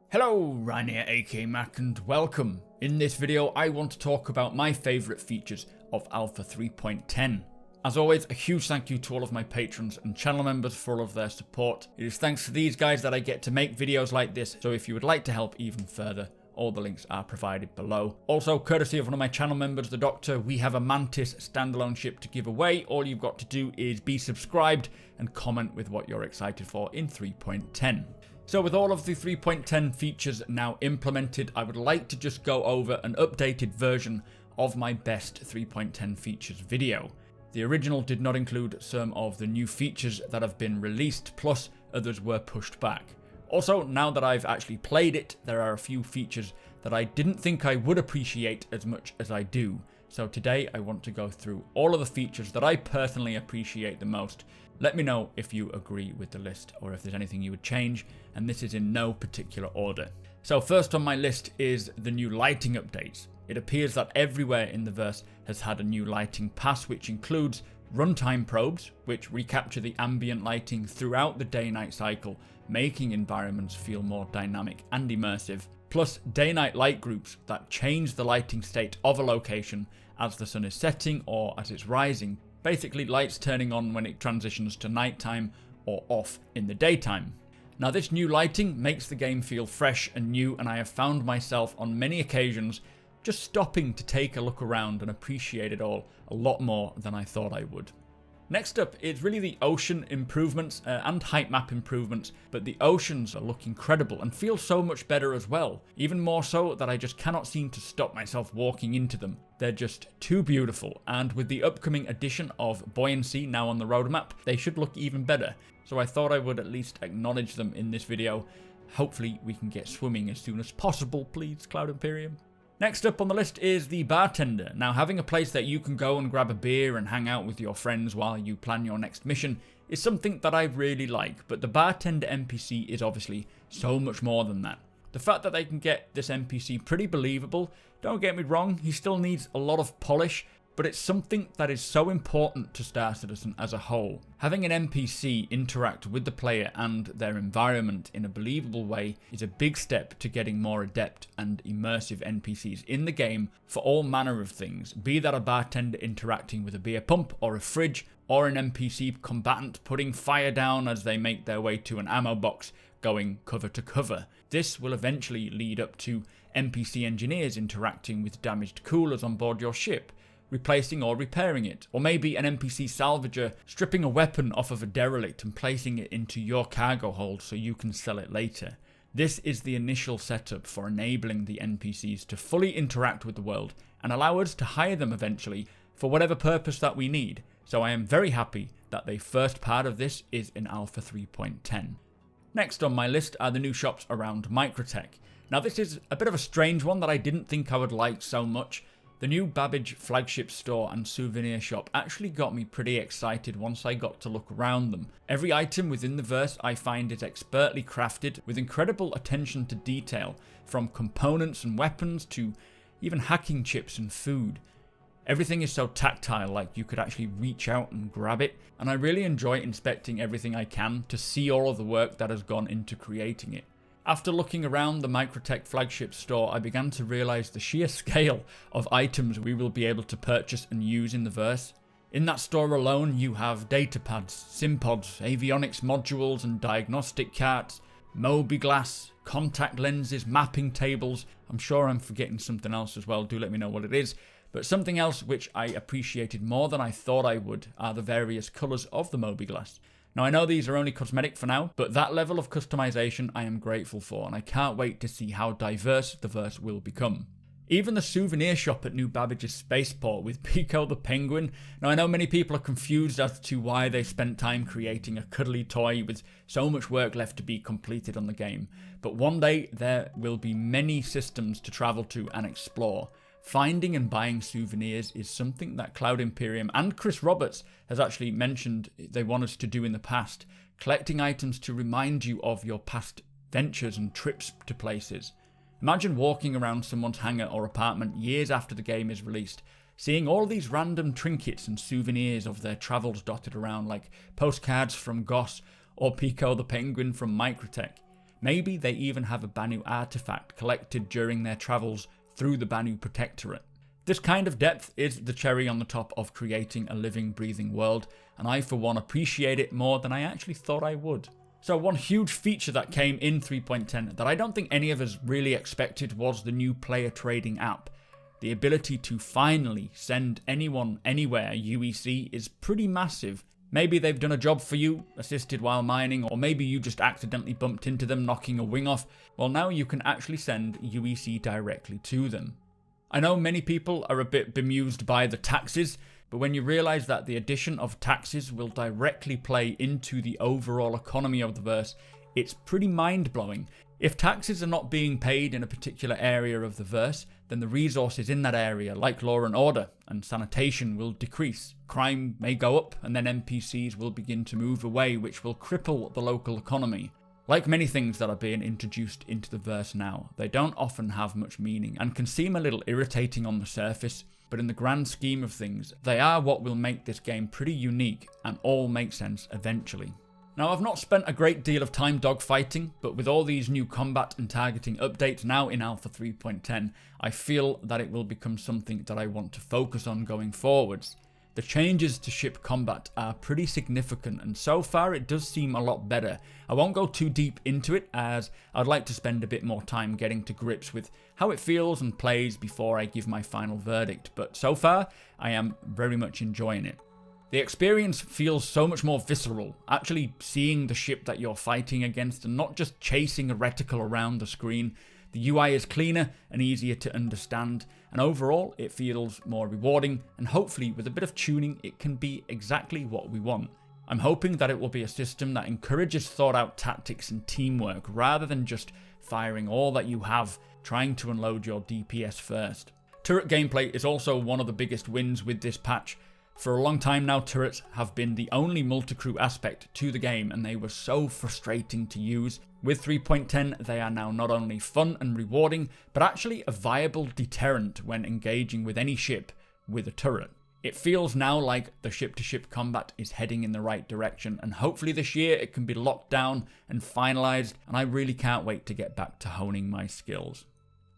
Hello, Ryan here, aka Mac, and welcome. In this video, I want to talk about my favourite features of Alpha 3.10. As always, a huge thank you to all of my patrons and channel members for all of their support. It is thanks to these guys that I get to make videos like this, so if you would like to help even further, all the links are provided below. Also, courtesy of one of my channel members, the Doctor, we have a Mantis standalone ship to give away. All you've got to do is be subscribed and comment with what you're excited for in 3.10. So with all of the 3.10 features now implemented, I would like to just go over an updated version of my best 3.10 features video. The original did not include some of the new features that have been released, plus others were pushed back. Also, now that I've actually played it, there are a few features that I didn't think I would appreciate as much as I do. So today I want to go through all of the features that I personally appreciate the most. Let me know if you agree with the list or if there's anything you would change, and this is in no particular order. So first on my list is the new lighting updates. It appears that everywhere in the verse has had a new lighting pass, which includes runtime probes, which recapture the ambient lighting throughout the day-night cycle, making environments feel more dynamic and immersive, plus day-night light groups that change the lighting state of a location as the sun is setting or as it's rising. Basically, lights turning on when it transitions to nighttime or off in the daytime. Now, this new lighting makes the game feel fresh and new, and I have found myself on many occasions just stopping to take a look around and appreciate it all a lot more than I thought I would. Next up is really the ocean improvements and height map improvements, but the oceans look incredible and feel so much better as well. Even more so that I just cannot seem to stop myself walking into them. They're just too beautiful, and with the upcoming addition of buoyancy now on the roadmap, they should look even better. So I thought I would at least acknowledge them in this video. Hopefully we can get swimming as soon as possible, please, Cloud Imperium. Next up on the list is the bartender. Now, having a place that you can go and grab a beer and hang out with your friends while you plan your next mission is something that I really like, but the bartender NPC is obviously so much more than that. The fact that they can get this NPC pretty believable, don't get me wrong, he still needs a lot of polish, but it's something that is so important to Star Citizen as a whole. Having an NPC interact with the player and their environment in a believable way is a big step to getting more adept and immersive NPCs in the game for all manner of things, be that a bartender interacting with a beer pump or a fridge, or an NPC combatant putting fire down as they make their way to an ammo box going cover to cover. This will eventually lead up to NPC engineers interacting with damaged coolers on board your ship, replacing or repairing it, or maybe an NPC salvager stripping a weapon off of a derelict and placing it into your cargo hold so you can sell it later. This is the initial setup for enabling the NPCs to fully interact with the world and allow us to hire them eventually for whatever purpose that we need, so I am very happy that the first part of this is in Alpha 3.10. Next on my list are the new shops around Microtech. Now, this is a bit of a strange one that I didn't think I would like so much. The new Babbage flagship store and souvenir shop actually got me pretty excited once I got to look around them. Every item within the verse I find is expertly crafted with incredible attention to detail, from components and weapons to even hacking chips and food. Everything is so tactile, like you could actually reach out and grab it, and I really enjoy inspecting everything I can to see all of the work that has gone into creating it. After looking around the Microtech flagship store, I began to realise the sheer scale of items we will be able to purchase and use in the verse. In that store alone, you have datapads, SimPods, avionics modules and diagnostic carts, Mobi-Glass, contact lenses, mapping tables. I'm sure I'm forgetting something else as well, do let me know what it is. But something else which I appreciated more than I thought I would are the various colours of the Mobi-Glass. Now, I know these are only cosmetic for now, but that level of customization I am grateful for, and I can't wait to see how diverse the verse will become. Even the souvenir shop at New Babbage's spaceport with Pico the Penguin. Now, I know many people are confused as to why they spent time creating a cuddly toy with so much work left to be completed on the game, but one day there will be many systems to travel to and explore. Finding and buying souvenirs is something that Cloud Imperium and Chris Roberts has actually mentioned they want us to do in the past. Collecting items to remind you of your past ventures and trips to places. Imagine walking around someone's hangar or apartment years after the game is released, seeing all these random trinkets and souvenirs of their travels dotted around like postcards from Goss or Pico the Penguin from Microtech. Maybe they even have a Banu artifact collected during their travels through the Banu Protectorate. This kind of depth is the cherry on the top of creating a living, breathing world, and I for one appreciate it more than I actually thought I would. So one huge feature that came in 3.10 that I don't think any of us really expected was the new player trading app. The ability to finally send anyone anywhere UEC is pretty massive. Maybe they've done a job for you, assisted while mining, or maybe you just accidentally bumped into them knocking a wing off. Well, now you can actually send UEC directly to them. I know many people are a bit bemused by the taxes, but when you realise that the addition of taxes will directly play into the overall economy of the verse, it's pretty mind-blowing. If taxes are not being paid in a particular area of the verse, then the resources in that area, like law and order and sanitation, will decrease. Crime may go up, and then NPCs will begin to move away, which will cripple the local economy. Like many things that are being introduced into the verse now, they don't often have much meaning and can seem a little irritating on the surface, but in the grand scheme of things, they are what will make this game pretty unique and all make sense eventually. Now, I've not spent a great deal of time dogfighting, but with all these new combat and targeting updates now in Alpha 3.10, I feel that it will become something that I want to focus on going forwards. The changes to ship combat are pretty significant, and so far it does seem a lot better. I won't go too deep into it, as I'd like to spend a bit more time getting to grips with how it feels and plays before I give my final verdict, but so far I am very much enjoying it. The experience feels so much more visceral, actually seeing the ship that you're fighting against and not just chasing a reticle around the screen. The UI is cleaner and easier to understand, and overall it feels more rewarding, and hopefully with a bit of tuning it can be exactly what we want. I'm hoping that it will be a system that encourages thought out tactics and teamwork rather than just firing all that you have, trying to unload your DPS first. Turret gameplay is also one of the biggest wins with this patch. For a long time now, turrets have been the only multi-crew aspect to the game, and they were so frustrating to use. With 3.10, they are now not only fun and rewarding, but actually a viable deterrent when engaging with any ship with a turret. It feels now like the ship-to-ship combat is heading in the right direction, and hopefully this year it can be locked down and finalised, and I really can't wait to get back to honing my skills.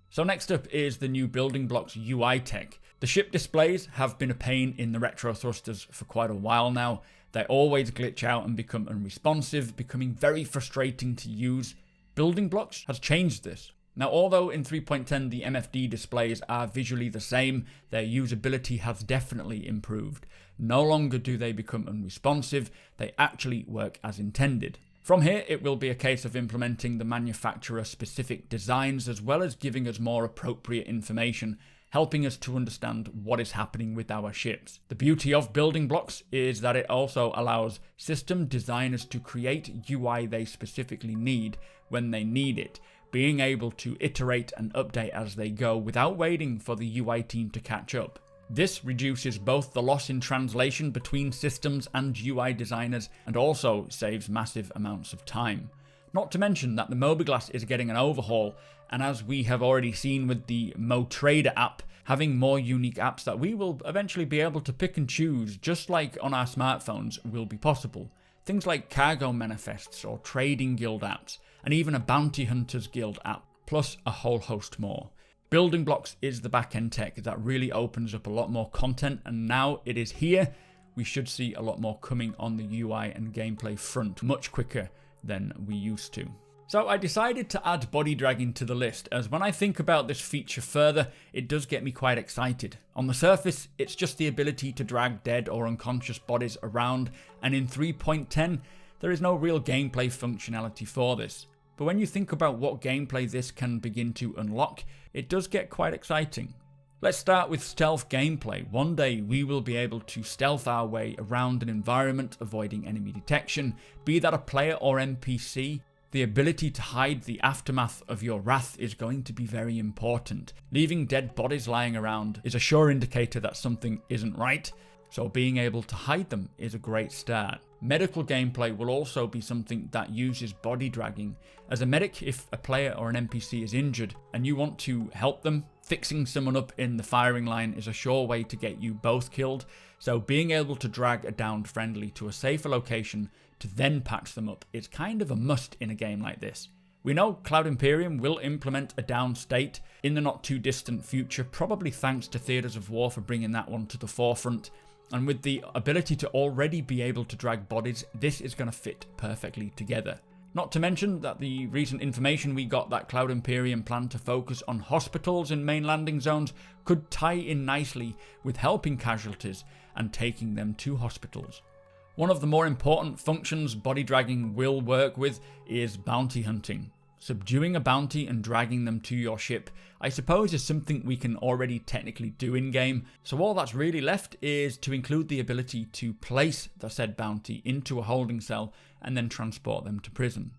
So next up is the new building blocks UI tech. The ship displays have been a pain in the retro thrusters for quite a while now. They always glitch out and become unresponsive, becoming very frustrating to use. Building blocks has changed this. Now, although in 3.10 the MFD displays are visually the same, their usability has definitely improved. No longer do they become unresponsive, they actually work as intended. From here, it will be a case of implementing the manufacturer-specific designs as well as giving us more appropriate information, helping us to understand what is happening with our ships. The beauty of building blocks is that it also allows system designers to create UI they specifically need when they need it, being able to iterate and update as they go without waiting for the UI team to catch up. This reduces both the loss in translation between systems and UI designers and also saves massive amounts of time. Not to mention that the Mobiglass is getting an overhaul, and as we have already seen with the MoTrader app, having more unique apps that we will eventually be able to pick and choose, just like on our smartphones, will be possible. Things like cargo manifests or trading guild apps, and even a bounty hunters guild app, plus a whole host more. Building blocks is the back-end tech that really opens up a lot more content, and now it is here, we should see a lot more coming on the UI and gameplay front much quicker than we used to. So I decided to add body dragging to the list, as when I think about this feature further, it does get me quite excited. On the surface, it's just the ability to drag dead or unconscious bodies around, and in 3.10, there is no real gameplay functionality for this. But when you think about what gameplay this can begin to unlock, it does get quite exciting. Let's start with stealth gameplay. One day we will be able to stealth our way around an environment, avoiding enemy detection, be that a player or NPC. The ability to hide the aftermath of your wrath is going to be very important. Leaving dead bodies lying around is a sure indicator that something isn't right, so being able to hide them is a great start. Medical gameplay will also be something that uses body dragging. As a medic, if a player or an NPC is injured and you want to help them, fixing someone up in the firing line is a sure way to get you both killed, so being able to drag a downed friendly to a safer location to then patch them up is kind of a must in a game like this. We know Cloud Imperium will implement a down state in the not too distant future, probably thanks to Theatres of War for bringing that one to the forefront. And with the ability to already be able to drag bodies, this is going to fit perfectly together. Not to mention that the recent information we got that Cloud Imperium plan to focus on hospitals in main landing zones could tie in nicely with helping casualties and taking them to hospitals. One of the more important functions body dragging will work with is bounty hunting. Subduing a bounty and dragging them to your ship, I suppose, is something we can already technically do in-game, so all that's really left is to include the ability to place the said bounty into a holding cell and then transport them to prison.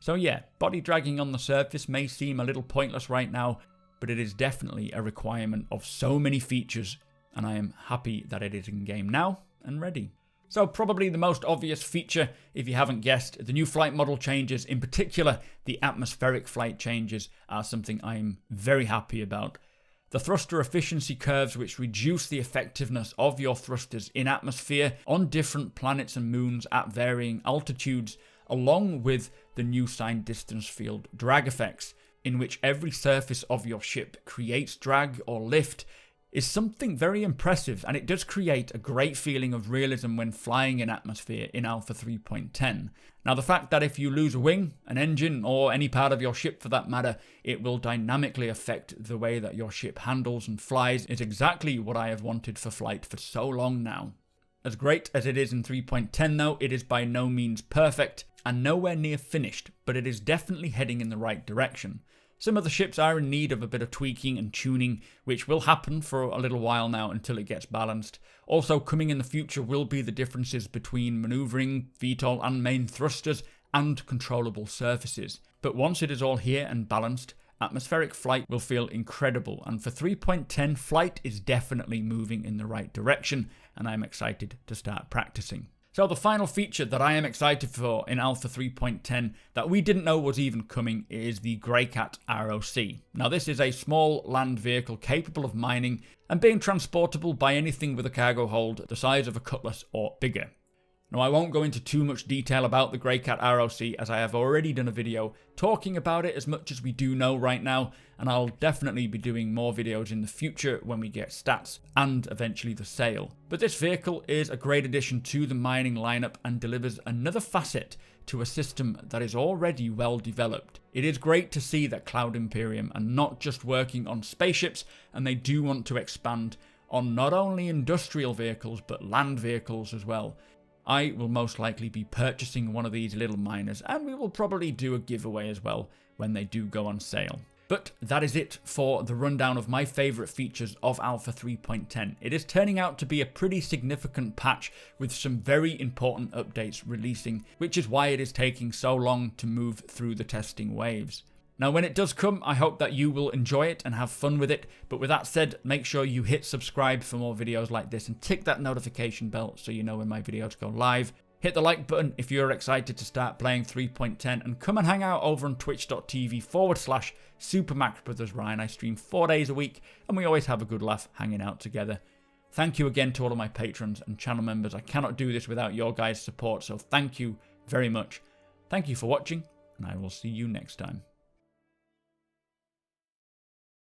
So yeah, body dragging on the surface may seem a little pointless right now, but it is definitely a requirement of so many features, and I am happy that it is in-game now and ready. So probably the most obvious feature, if you haven't guessed, the new flight model changes, in particular the atmospheric flight changes, are something I'm very happy about. The thruster efficiency curves, which reduce the effectiveness of your thrusters in atmosphere on different planets and moons at varying altitudes, along with the new signed distance field drag effects, in which every surface of your ship creates drag or lift, is something very impressive, and it does create a great feeling of realism when flying in atmosphere in Alpha 3.10. Now, the fact that if you lose a wing, an engine, or any part of your ship for that matter, it will dynamically affect the way that your ship handles and flies is exactly what I have wanted for flight for so long now. As great as it is in 3.10 though, it is by no means perfect and nowhere near finished, but it is definitely heading in the right direction. Some of the ships are in need of a bit of tweaking and tuning, which will happen for a little while now until it gets balanced. Also coming in the future will be the differences between manoeuvring, VTOL and main thrusters, and controllable surfaces. But once it is all here and balanced, atmospheric flight will feel incredible, and for 3.10 flight is definitely moving in the right direction, and I'm excited to start practicing. So the final feature that I am excited for in Alpha 3.10 that we didn't know was even coming is the Greycat ROC. Now this is a small land vehicle capable of mining and being transportable by anything with a cargo hold the size of a cutlass or bigger. Now I won't go into too much detail about the Greycat ROC as I have already done a video talking about it as much as we do know right now, and I'll definitely be doing more videos in the future when we get stats and eventually the sale. But this vehicle is a great addition to the mining lineup and delivers another facet to a system that is already well developed. It is great to see that Cloud Imperium are not just working on spaceships, and they do want to expand on not only industrial vehicles but land vehicles as well. I will most likely be purchasing one of these little miners, and we will probably do a giveaway as well when they do go on sale. But that is it for the rundown of my favourite features of Alpha 3.10. It is turning out to be a pretty significant patch with some very important updates releasing, which is why it is taking so long to move through the testing waves. Now when it does come, I hope that you will enjoy it and have fun with it, but with that said, make sure you hit subscribe for more videos like this and tick that notification bell so you know when my videos go live. Hit the like button if you're excited to start playing 3.10, and come and hang out over on twitch.tv/supermacbrothers Ryan. I stream 4 days a week and we always have a good laugh hanging out together. Thank you again to all of my patrons and channel members. I cannot do this without your guys' support, so thank you very much. Thank you for watching, and I will see you next time.